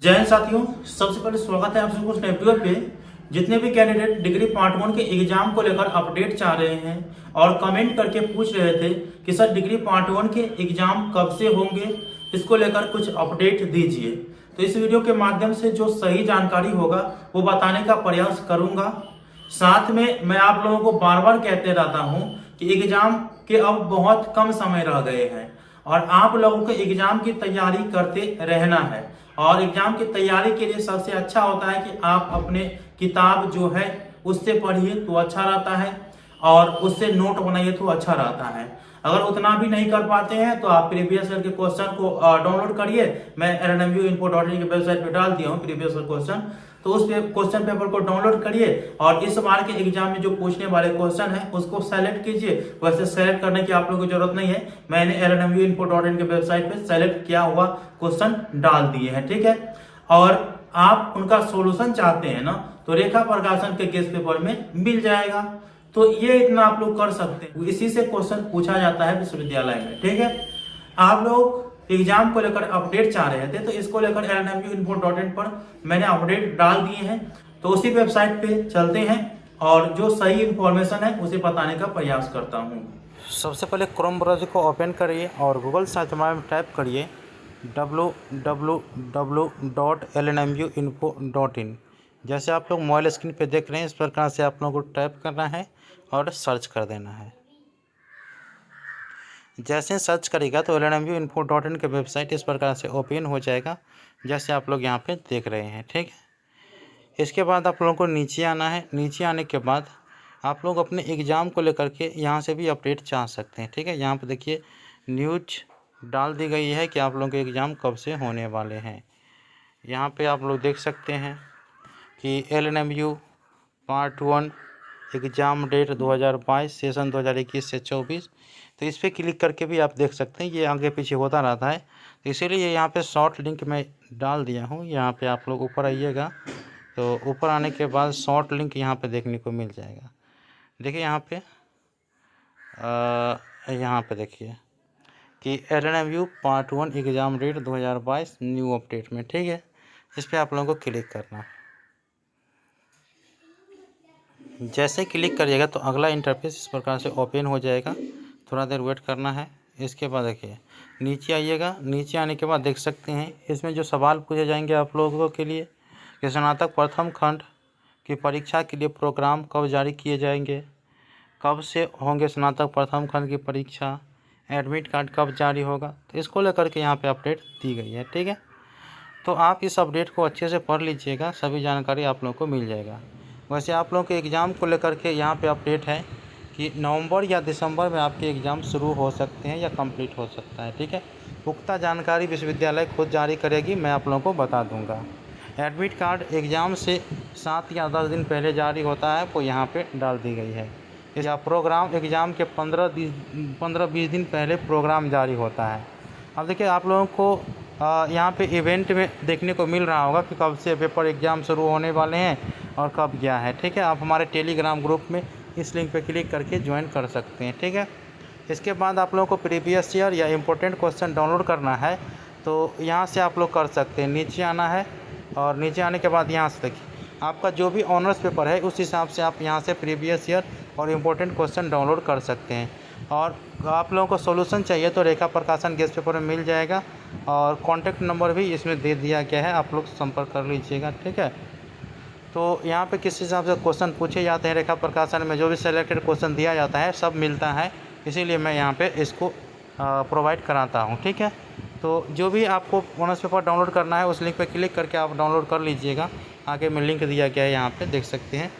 जय हिंद साथियों, सबसे पहले स्वागत है आप सबको उस वीडियो पे। जितने भी कैंडिडेट डिग्री पार्ट 1 के एग्जाम को लेकर अपडेट चाह रहे हैं और कमेंट करके पूछ रहे थे कि सर डिग्री पार्ट 1 के एग्जाम कब से होंगे, इसको लेकर कुछ अपडेट दीजिए। तो इस वीडियो के माध्यम से जो सही जानकारी होगा वो बताने का प्रयास करूंगा। साथ में मैं आप लोगों को बार बार कहते रहता हूं कि एग्जाम के अब बहुत कम समय रह गए हैं और आप लोगों को एग्जाम की तैयारी करते रहना है। और एग्जाम की तैयारी के लिए सबसे अच्छा होता है कि आप अपने किताब जो है उससे पढ़िए तो अच्छा रहता है और उससे नोट बनाइए तो अच्छा रहता है। अगर उतना भी नहीं कर पाते हैं तो आप प्रीवियस ईयर के क्वेश्चन को डाउनलोड करिए। मैं lnmuinfo.in की वेबसाइट पे डाल दिया हूँ प्रीवियस ईयर क्वेश्चन, तो उस क्वेश्चन पेपर को डाउनलोड करिए और इस बार के एग्जाम में जो पूछने वाले क्वेश्चन है उसको सेलेक्ट कीजिए। वैसे सेलेक्ट करने की आप लोगों की जरूरत नहीं है, मैंने lnmuinfo.in के वेबसाइट पे सेलेक्ट किया हुआ क्वेश्चन डाल दिए हैं, ठीक है। और आप उनका सोल्यूशन चाहते हैं ना तो रेखा प्रकाशन के गेस्ट पेपर में मिल जाएगा। तो ये इतना आप लोग कर सकते हैं, इसी से क्वेश्चन पूछा जाता है विश्वविद्यालय में, ठीक है। आप लोग एग्जाम को लेकर अपडेट चाह रहे थे तो इसको लेकर lnmuinfo.in पर मैंने अपडेट डाल दिए हैं। तो उसी वेबसाइट पे चलते हैं और जो सही इंफॉर्मेशन है उसे बताने का प्रयास करता हूँ। सबसे पहले क्रोम ब्राउज़र को ओपन करिए और गूगल सर्च बार में टाइप करिए www.lnmuinfo.in। जैसे आप लोग मोबाइल स्क्रीन पे देख रहे हैं इस प्रकार से आप लोगों को टाइप करना है और सर्च कर देना है। जैसे सर्च करेगा तो lnmuinfo.in के वेबसाइट इस प्रकार से ओपन हो जाएगा, जैसे आप लोग यहाँ पे देख रहे हैं, ठीक है। इसके बाद आप लोगों को नीचे आना है। नीचे आने के बाद आप लोग अपने एग्ज़ाम को लेकर के यहाँ से भी अपडेट चाह सकते हैं, ठीक है। यहाँ पे देखिए न्यूज डाल दी गई है कि आप लोगों के एग्ज़ाम कब से होने वाले हैं। यहाँ पे आप लोग देख सकते हैं कि LNMU part 1 exam date 2022 session 2021 से 24। तो इस पर क्लिक करके भी आप देख सकते हैं, ये आगे पीछे होता रहता है। तो इसीलिए यहाँ पे शॉर्ट लिंक मैं डाल दिया हूँ। यहाँ पे आप लोग ऊपर आइएगा तो ऊपर आने के बाद शॉर्ट लिंक यहाँ पे देखने को मिल जाएगा। देखिए यहाँ पे देखिए कि LNMU part 1 exam date 2022 new update में, ठीक है। इस पर आप लोगों को क्लिक करना। जैसे क्लिक करिएगा तो अगला इंटरफेस इस प्रकार से ओपन हो जाएगा। थोड़ा देर वेट करना है। इसके बाद देखिए नीचे आइएगा। नीचे आने के बाद देख सकते हैं इसमें जो सवाल पूछे जाएंगे आप लोगों के लिए कि स्नातक प्रथम खंड की परीक्षा के लिए प्रोग्राम कब जारी किए जाएंगे, कब से होंगे स्नातक प्रथम खंड की परीक्षा, एडमिट कार्ड कब जारी होगा। तो इसको लेकर के यहाँ पे अपडेट दी गई है, ठीक है। तो आप इस अपडेट को अच्छे से पढ़ लीजिएगा, सभी जानकारी आप लोगों को मिल जाएगा। वैसे आप लोगों के एग्ज़ाम को लेकर के यहाँ पे अपडेट है कि नवंबर या दिसंबर में आपके एग्ज़ाम शुरू हो सकते हैं या कंप्लीट हो सकता है, ठीक है। पुख्ता जानकारी विश्वविद्यालय खुद जारी करेगी, मैं आप लोगों को बता दूंगा। एडमिट कार्ड एग्ज़ाम से 7 या 10 दिन पहले जारी होता है, वो यहाँ पे डाल दी गई है। या प्रोग्राम एग्ज़ाम के 15-20 दिन पहले प्रोग्राम जारी होता है। अब देखिए आप लोगों को यहाँ पे इवेंट में देखने को मिल रहा होगा कि कब से पेपर एग्ज़ाम शुरू होने वाले हैं और कब क्या है, ठीक है। आप हमारे टेलीग्राम ग्रुप में इस लिंक पे क्लिक करके ज्वाइन कर सकते हैं, ठीक है। इसके बाद आप लोगों को प्रीवियस ईयर या इम्पोर्टेंट क्वेश्चन डाउनलोड करना है तो यहाँ से आप लोग कर सकते हैं। नीचे आना है और नीचे आने के बाद यहाँ से देखिए आपका जो भी ऑनर्स पेपर है उस हिसाब से आप यहाँ से प्रीवियस ईयर और इम्पोर्टेंट क्वेश्चन डाउनलोड कर सकते हैं। और आप लोगों को सोल्यूशन चाहिए तो रेखा प्रकाशन गेस्ट पेपर में मिल जाएगा और कॉन्टैक्ट नंबर भी इसमें दे दिया गया है, आप लोग संपर्क कर लीजिएगा, ठीक है। तो यहाँ पे किस हिसाब से क्वेश्चन पूछे जाते हैं रेखा प्रकाशन में, जो भी सेलेक्टेड क्वेश्चन दिया जाता है सब मिलता है, इसीलिए मैं यहाँ पे इसको प्रोवाइड कराता हूँ, ठीक है। तो जो भी आपको ऑनर्स पेपर डाउनलोड करना है उस लिंक पे क्लिक करके आप डाउनलोड कर लीजिएगा। आगे में लिंक दिया गया है, यहाँ पे देख सकते हैं।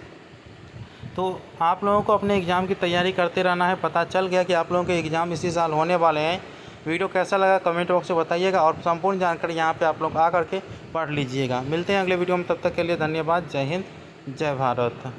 तो आप लोगों को अपने एग्ज़ाम की तैयारी करते रहना है। पता चल गया कि आप लोगों के एग्ज़ाम इसी साल होने वाले हैं। वीडियो कैसा लगा कमेंट बॉक्स में बताइएगा और संपूर्ण जानकारी यहाँ पे आप लोग आ करके पढ़ लीजिएगा। मिलते हैं अगले वीडियो में, तब तक के लिए धन्यवाद। जय हिंद, जय भारत।